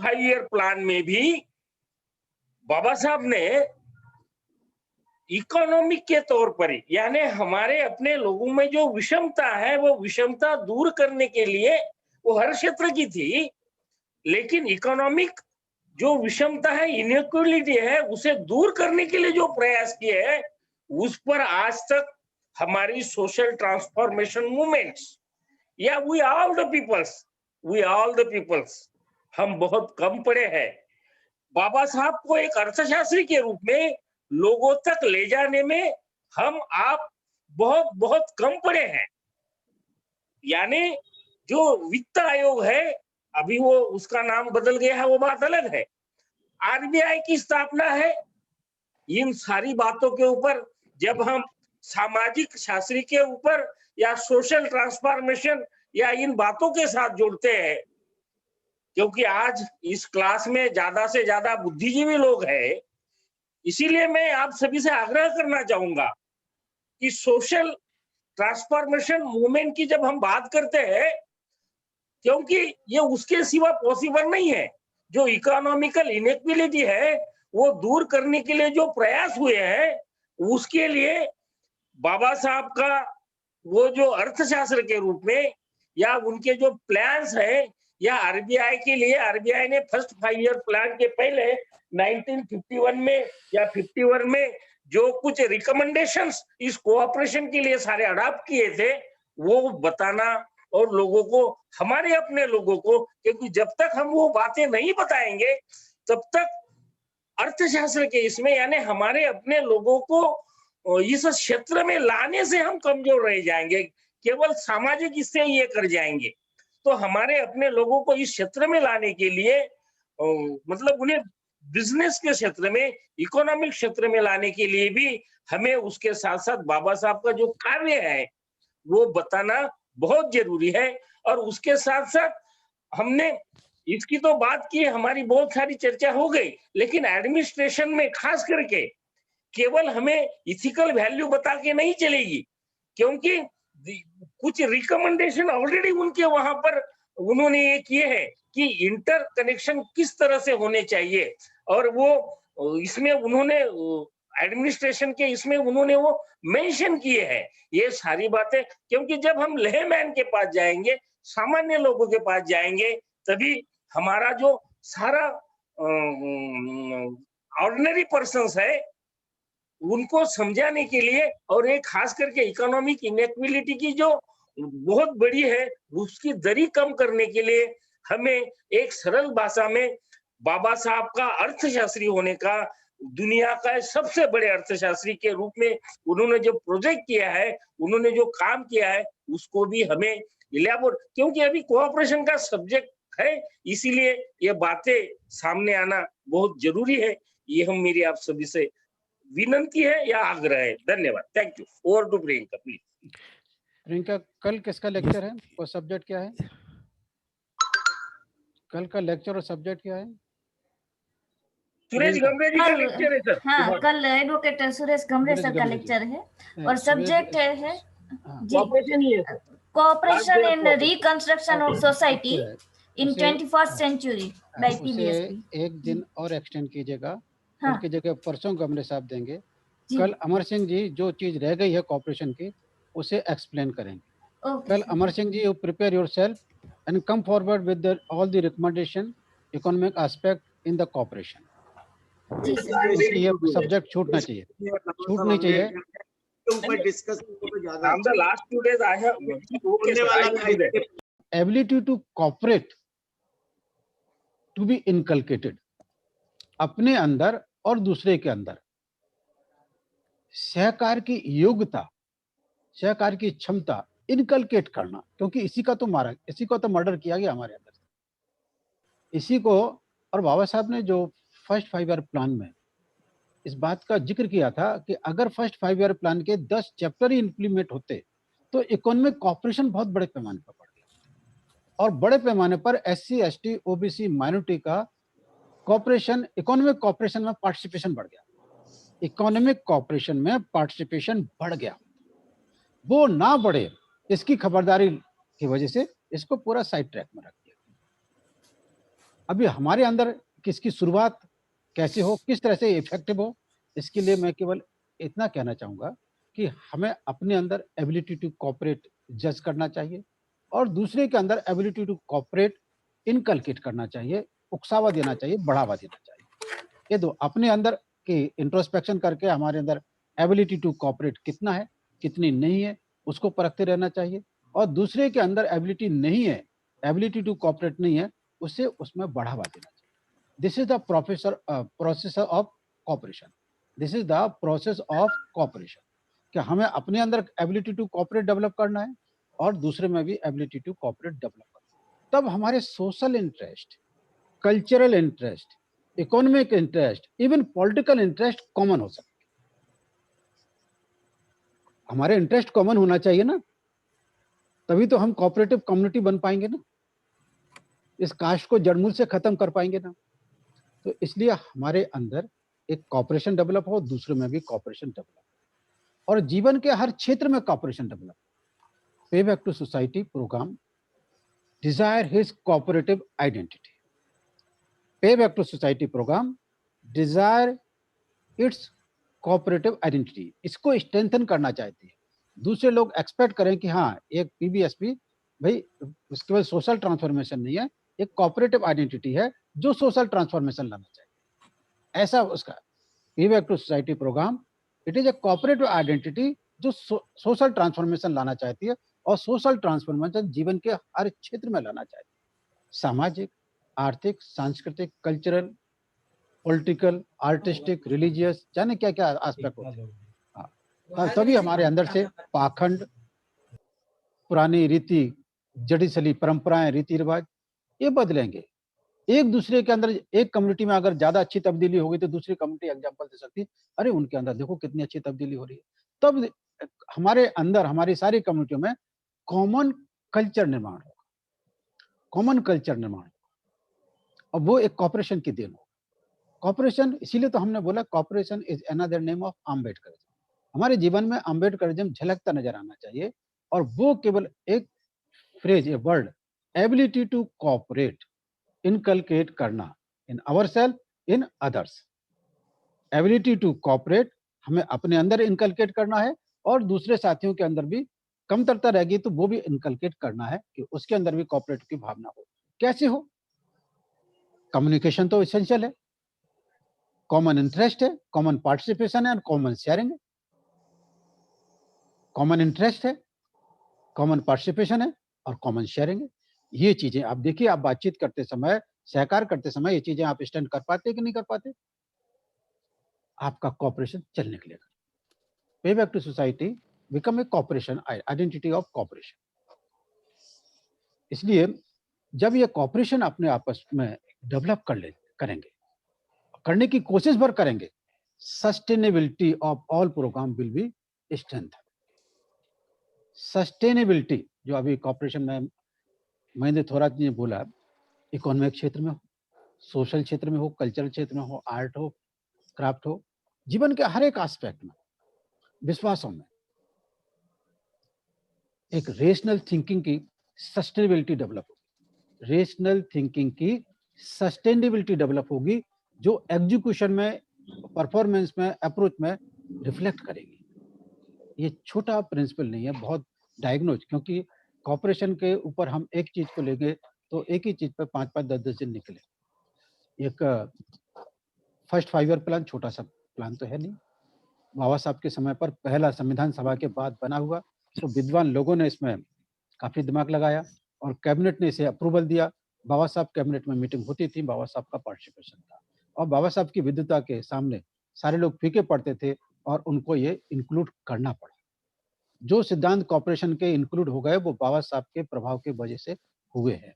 5 year plan में भी बाबा साहब ने इकोनॉमिक के तौर पर, यानी हमारे अपने लोगों में जो विषमता है वो विषमता दूर करने के लिए वो हर क्षेत्र की थी, लेकिन इकोनॉमिक जो विषमता है, इनइक्वालिटी है, उसे दूर करने के लिए जो प्रयास किए हैं, उस पर आज तक हमारी सोशल ट्रांसफॉर्मेशन मूवमेंट्स या वी ऑल द पीपल्स हम बहुत कम पड़े हैं। बाबा साहब को एक अर्थशास्त्री के रूप में लोगों तक ले जाने में हम आप बहुत बहुत कम पड़े हैं। यानी जो वित्त आयोग है, अभी वो उसका नाम बदल गया है, वो बात अलग है। आरबीआई की स्थापना है। इन सारी बातों के ऊपर जब हम सामाजिक शास्त्री के ऊपर या सोशल ट्रांसफॉर्मेशन या इन बातों के साथ जोड़ते हैं, क्योंकि आज इस क्लास में ज्यादा से ज्यादा बुद्धिजीवी लोग हैं, इसीलिए मैं आप सभी से आग्रह करना चाहूंगा कि सोशल ट्रांसफॉर्मेशन मूवमेंट की जब हम बात करते हैं, क्योंकि ये उसके सिवा पॉसिबल नहीं है। जो इकोनॉमिकल इनइक्वालिटी है वो दूर करने के लिए जो प्रयास हुए हैं, उसके लिए बाबा साहब का वो जो अर्थशास्त्र के रूप में या उनके जो प्लान्स है, या आरबीआई के लिए आरबीआई ने फर्स्ट 5 ईयर प्लान के पहले 1951 में या 51 में जो कुछ रिकमेंडेशंस इस कोऑपरेशन के लिए सारे अडॉप्ट किए थे, वो बताना और लोगों को, हमारे अपने लोगों को, क्योंकि जब तक हम वो बातें नहीं बताएंगे तब तक अर्थशास्त्र के इसमें, यानी हमारे अपने लोगों को इस क्षेत्र में लाने से हम कमजोर रह जाएंगे, केवल सामाजिक इससे ये कर जाएंगे। तो हमारे अपने लोगों को इस क्षेत्र में लाने के लिए मतलब उन्हें बिजनेस के क्षेत्र में, इकोनॉमिक क्षेत्र में लाने के लिए भी हमें उसके साथ साथ बाबा साहब का जो कार्य है वो बताना बहुत जरूरी है। और उसके साथ साथ हमने इसकी तो बात की, हमारी बहुत सारी चर्चा हो गई, लेकिन एडमिनिस्ट्रेशन में खास करके केवल हमें इथिकल वैल्यू बता के नहीं चलेगी, क्योंकि कुछ रिकमेंडेशन ऑलरेडी उनके वहां पर उन्होंने ये किए हैं कि इंटर कनेक्शन किस तरह से होने चाहिए, और वो इसमें उन्होंने एडमिनिस्ट्रेशन के इसमें उन्होंने वो मेंशन किए हैं ये सारी बातें। क्योंकि जब हम लेमैन के पास जाएंगे, सामान्य लोगों के पास जाएंगे, तभी हमारा जो सारा ऑर्डिनरी पर्सन्स है उनको समझाने के लिए, और एक खास करके इकोनॉमिक इनइक्वालिटी की जो बहुत बड़ी है उसकी दरी कम करने के लिए हमें एक सरल भाषा में बाबा साहब का अर्थशास्त्री होने का, दुनिया का सबसे बड़े अर्थशास्त्री के रूप में उन्होंने जो प्रोजेक्ट किया है, उन्होंने जो काम किया है, उसको भी हमें इलेबोरेट, क्योंकि अभी कोऑपरेशन का सब्जेक्ट है, इसीलिए ये बातें सामने आना बहुत जरूरी है। ये हम मेरी आप सभी से विनंती है या आग्रह है। धन्यवाद। Thank you. Over to Priyanka please. Priyanka, कल किसका लेक्चर है और सब्जेक्ट क्या है? कल का लेक्चर और सब्जेक्ट क्या है? सुरेश गमरे जी का लेक्चर है सर। हाँ, कल एडवोकेट सुरेश गमरे सर का लेक्चर है और सब्जेक्ट है cooperation in reconstruction of society in 21st century by PBSP. एक दिन और एक्सटेंड कीजिएगा, कल की जगह परसों गमरे साहब देंगे। कल अमर सिंह जी जो चीज रह गई है कॉपरेशन की उसे एक्सप्लेन करेंगे। कल Amar Singh ji, you prepare yourself and come forward with all the recommendation economic aspect in the cooperation. ये सब्जेक्ट छूटना चाहिए, छूट नहीं चाहिए। Ability to cooperate to be inculcated, अपने अंदर और दूसरे के अंदर सहकार की योग्यता, सहकार की क्षमता इनकलकेट करना, क्योंकि इसी का तो मर्डर किया गया हमारे अंदर। इसी को, और बाबा साहब ने जो फर्स्ट 5 ईयर प्लान में इस बात का जिक्र किया था कि अगर फर्स्ट 5 ईयर प्लान के 10 चैप्टर ही इंप्लीमेंट होते तो इकोनॉमिक कॉपरेशन बहुत बड़े पैमाने पर बढ़ गया, और बड़े पैमाने पर SC ST OBC माइनॉरिटी का कॉपरेशन, इकोनॉमिक कॉपरेशन में पार्टिसिपेशन बढ़ गया। इकोनॉमिक कॉपरेशन में पार्टिसिपेशन बढ़ गया, वो ना बढ़े इसकी खबरदारी की वजह से इसको पूरा साइड ट्रैक में रख दिया। अभी हमारे अंदर किसकी शुरुआत कैसे हो, किस तरह से इफेक्टिव हो, इसके लिए मैं केवल इतना कहना चाहूंगा कि हमें अपने अंदर एबिलिटी टू कोऑपरेट जज करना चाहिए और दूसरे के अंदर एबिलिटी टू कोऑपरेट इनकलकेट करना चाहिए, उकसावा देना चाहिए, बढ़ावा देना चाहिए। ये दो अपने अंदर की इंट्रोस्पेक्शन करके हमारे अंदर एबिलिटी टू कोऑपरेट कितना है, कितनी नहीं है, उसको परखते रहना चाहिए और दूसरे के अंदर एबिलिटी नहीं है, एबिलिटी टू कोऑपरेट नहीं है, उससे उसमें बढ़ावा देना चाहिए। This is the process of corporation. This is the process of corporation कि हमें अपने अंदर एबिलिटी टू कोऑपरेट डेवलप करना है और दूसरे में भी एबिलिटी टू कोऑपरेट डेवलप करना है। तब हमारे social interest, cultural interest, economic interest, even political interest common हो सकते। हमारे इंटरेस्ट कॉमन होना चाहिए ना, तभी तो हम कोऑपरेटिव कम्युनिटी बन पाएंगे ना, इस कास्ट को जड़मूल से खत्म कर पाएंगे ना। तो इसलिए हमारे अंदर एक कॉपरेशन डेवलप हो, दूसरे में भी कॉपरेशन डेवलप और जीवन के हर क्षेत्र में cooperation develop. Pay back to society programme desire his cooperative identity. Pay back to society programme desire its cooperative identity, इसको स्ट्रेंथन करना चाहती है। दूसरे लोग एक्सपेक्ट करें कि हाँ एक पीबीएसपी भाई उसके बाद सोशल ट्रांसफॉर्मेशन नहीं है, एक कोऑपरेटिव आइडेंटिटी है जो सोशल ट्रांसफॉर्मेशन लाना चाहिए। ऐसा उसका pay back to society program, it is a cooperative identity जो सोशल ट्रांसफॉर्मेशन लाना चाहती है और सोशल ट्रांसफॉर्मेशन जीवन के हर क्षेत्र में लाना चाहती है। सामाजिक, आर्थिक, सांस्कृतिक, कल्चरल, पॉलिटिकल, आर्टिस्टिक, रिलीजियस, जाने क्या क्या एस्पेक्ट होते हैं। हाँ, तभी हमारे अंदर से पाखंड, पुरानी रीति, जड़ी सली परंपराएं, रीति रिवाज ये बदलेंगे। एक दूसरे के अंदर एक कम्युनिटी में अगर ज्यादा अच्छी तब्दीली होगी तो दूसरी कम्युनिटी एग्जांपल दे सकती है, अरे उनके अंदर देखो कितनी अच्छी तब्दीली हो रही है। तब हमारे अंदर हमारी सारी कम्युनिटियों में कॉमन कल्चर निर्माण होगा, कॉमन कल्चर निर्माण, और वो एक कॉपरेशन की देन हो। कॉपरेशन, इसीलिए तो हमने बोला cooperation is another name of Ambedkarism. हमारे जीवन में अम्बेडकरिज्म झलकता नजर आना चाहिए और वो केवल एक phrase, a word, ability to cooperate inculcate करना in ourselves, in others. Ability to cooperate हमें अपने अंदर इनकलकेट करना है और दूसरे साथियों के अंदर भी कमतरता रहेगी तो वो भी इनकलकेट करना है कि उसके अंदर भी कोऑपरेट की भावना हो। कैसे हो? कम्युनिकेशन तो एसेंशियल है, कॉमन इंटरेस्ट है, कॉमन पार्टिसिपेशन है और कॉमन शेयरिंग है। कॉमन इंटरेस्ट है, कॉमन पार्टिसिपेशन है और कॉमन शेयरिंग है। ये चीजें आप देखिए, आप बातचीत करते समय, सहकार करते समय ये चीजें आप स्टैंड कर पाते कि नहीं कर पाते, आपका कॉपरेशन चल निकलेगा। Pay back to society become a cooperation identity of cooperation. इसलिए जब ये कॉपरेशन अपने आपस में डेवलप करेंगे, करने की कोशिश भर करेंगे, sustainability of all programme will be strength. Sustainability जो अभी कॉपरेशन में महेंद्र थोरात जी ने बोला, इकोनॉमिक क्षेत्र में हो, सोशल क्षेत्र में हो, कल्चरल क्षेत्र में हो, आर्ट हो, क्राफ्ट हो, जीवन के हर एक एस्पेक्ट में, विश्वासों में एक रेशनल थिंकिंग की सस्टेनेबिलिटी डेवलप होगी। रेशनल थिंकिंग की सस्टेनेबिलिटी डेवलप होगी जो एग्जीक्यूशन में, परफॉर्मेंस में, अप्रोच में रिफ्लेक्ट करेगी। ये छोटा प्रिंसिपल नहीं है, बहुत डायग्नोज, क्योंकि कॉपरेशन के ऊपर हम एक चीज को लेंगे तो एक ही चीज पर 5-5, 10-10 दिन निकले। एक फर्स्ट 5 ईयर प्लान छोटा सा प्लान तो है नहीं, बाबा साहब के समय पर पहला संविधान सभा के बाद बना हुआ, तो विद्वान लोगों ने इसमें काफी दिमाग लगाया और कैबिनेट ने इसे अप्रूवल दिया। बाबा साहब कैबिनेट में मीटिंग होती थी, बाबा साहब का पार्टिसिपेशन था और बाबा साहब की विद्वता के सामने सारे लोग फीके पड़ते थे और उनको ये इंक्लूड करना पड़ा। जो सिद्धांत कॉपरेशन के इंक्लूड हो गए वो बाबा साहब के प्रभाव के वजह से हुए हैं।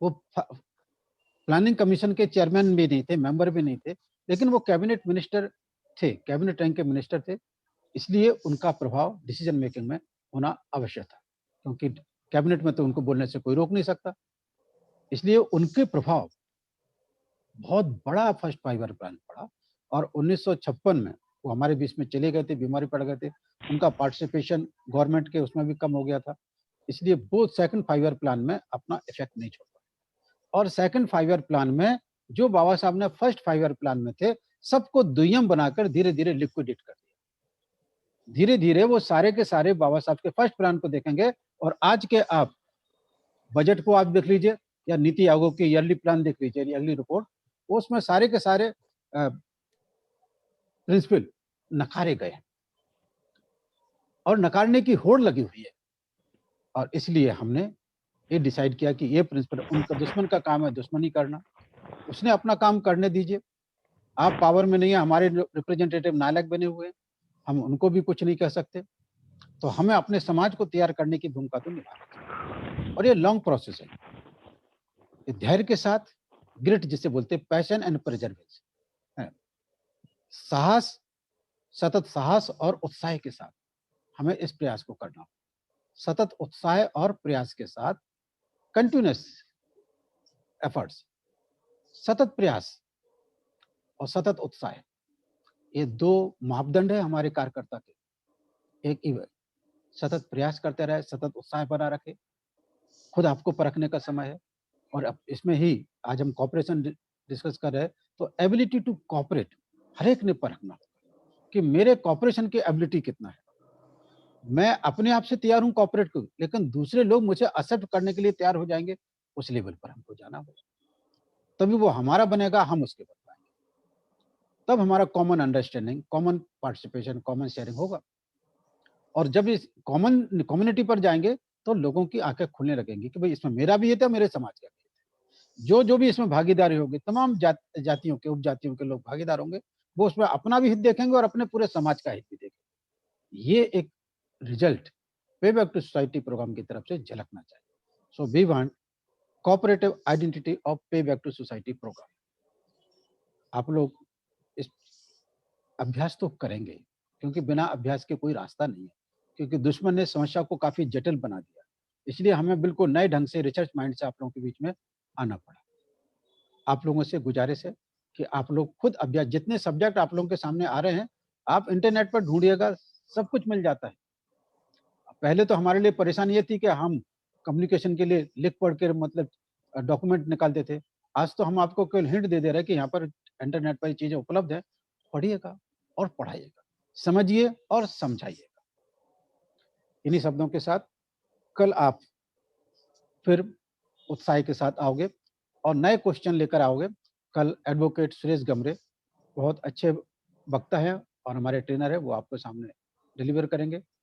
वो प्लानिंग कमीशन के चेयरमैन भी नहीं थे, मेंबर भी नहीं थे, लेकिन वो कैबिनेट मिनिस्टर थे, कैबिनेट रैंक के मिनिस्टर थे, इसलिए उनका प्रभाव डिसीजन मेकिंग में होना आवश्यक था, क्योंकि कैबिनेट में तो उनको बोलने से कोई रोक नहीं सकता। इसलिए उनके प्रभाव बहुत बड़ा फर्स्ट 5 ईयर प्लान पड़ा और 1956 में वो हमारे बीच में चले गए थे, बीमारी पड़ गए थे, उनका पार्टिसिपेशन गवर्नमेंट के उसमें भी कम हो गया था, इसलिए वो सेकंड 5 ईयर प्लान में अपना इफेक्ट नहीं छोड़ पाए। और सेकंड 5 ईयर प्लान में जो बाबा साहब ने फर्स्ट 5 ईयर प्लान में थे, सबको दुय्यम बनाकर धीरे-धीरे लिक्विडेट कर दिया। धीरे-धीरे वो सारे के सारे बाबा साहब के फर्स्ट प्लान को देखेंगे और आज के आप बजट को आप देख लीजिए या नीति आयोग के ईयरली प्लान देख लीजिए, ईयरली रिपोर्ट, उसमें सारे के सारे प्रिंसिपल नकारे गए हैं और नकारने की होड़ लगी हुई है। और इसलिए हमने ये डिसाइड किया कि ये प्रिंसिपल, उनका दुश्मन का काम है दुश्मनी करना, उसने अपना काम करने दीजिए। आप पावर में नहीं है, हमारे रिप्रेजेंटेटिव नालायक बने हुए हैं, हम उनको भी कुछ नहीं कह सकते। तो हमें अपने समाज को तैयार करने की भूमिका तो निभानी चाहिए और ये लॉन्ग प्रोसेस है। ये धैर्य के साथ, ग्रिट जिसे बोलते हैं, पैशन एंड परसेवरेंस, साहस, सतत साहस और उत्साह के साथ हमें इस प्रयास को करना होगा। सतत उत्साह और प्रयास के साथ, कंटिन्यूअस एफर्ट्स, सतत प्रयास और सतत उत्साह, ये दो मापदंड है हमारे कार्यकर्ता के। एक ही सतत प्रयास करते रहे, सतत उत्साह बना रखे, खुद आपको परखने का समय है। और अब इसमें ही आज हम कॉपरेशन डिस्कस कर रहे हैं, तो एबिलिटी टू कॉपरेट हर एक ने परखना कि मेरे कॉपरेशन की एबिलिटी कितना है। मैं अपने आप से तैयार हूं कॉपरेट को, लेकिन दूसरे लोग मुझे एक्सेप्ट करने के लिए तैयार हो जाएंगे, उस लेवल पर हमको जाना होगा, तभी वो हमारा बनेगा, हम उसके बन पाएंगे। तब हमारा common understanding, common participation, common sharing होगा। और जब इस कॉमन कम्युनिटी पर जाएंगे तो लोगों की आंखें खुलने लगेंगी कि भाई इसमें मेरा भी हित है, मेरे समाज का भी हित है। जो जो भी इसमें भागीदारी होगी, तमाम जातियों के, उपजातियों के लोग भागीदार होंगे, वो उसमें अपना भी हित देखेंगे और अपने पूरे समाज का हित भी देखेंगे। ये एक रिजल्ट पे बैक टू सोसाइटी प्रोग्राम की तरफ से झलकना चाहिए। So we want cooperative identity of pay back to society program. आप लोग इस अभ्यास तो करेंगे, क्योंकि बिना अभ्यास के कोई रास्ता नहीं है, क्योंकि दुश्मन ने समस्या को काफी जटिल बना दिया। इसलिए हमें बिल्कुल नए ढंग से, रिसर्च माइंड से आप लोगों के बीच में आना पड़ा। आप लोगों से गुजारिश है कि आप लोग खुद अभ्यास, जितने सब्जेक्ट आप लोगों के सामने आ रहे हैं, आप इंटरनेट पर ढूंढिएगा, सब कुछ मिल जाता है। पहले तो हमारे लिए परेशानी ये थी कि हम कम्युनिकेशन के लिए लिख पढ़ के मतलब डॉक्यूमेंट निकालते थे। आज तो हम आपको केवल हिंट दे रहे हैं कि यहाँ पर इंटरनेट पर ये चीजें उपलब्ध है, पढ़िएगा और पढ़ाइएगा, समझिए और समझाइएगा। इन्हीं शब्दों के साथ कल आप फिर उत्साह के साथ आओगे और नए क्वेश्चन लेकर आओगे। कल एडवोकेट सुरेश गमरे बहुत अच्छे वक्ता है और हमारे ट्रेनर है, वो आपके सामने डिलीवर करेंगे।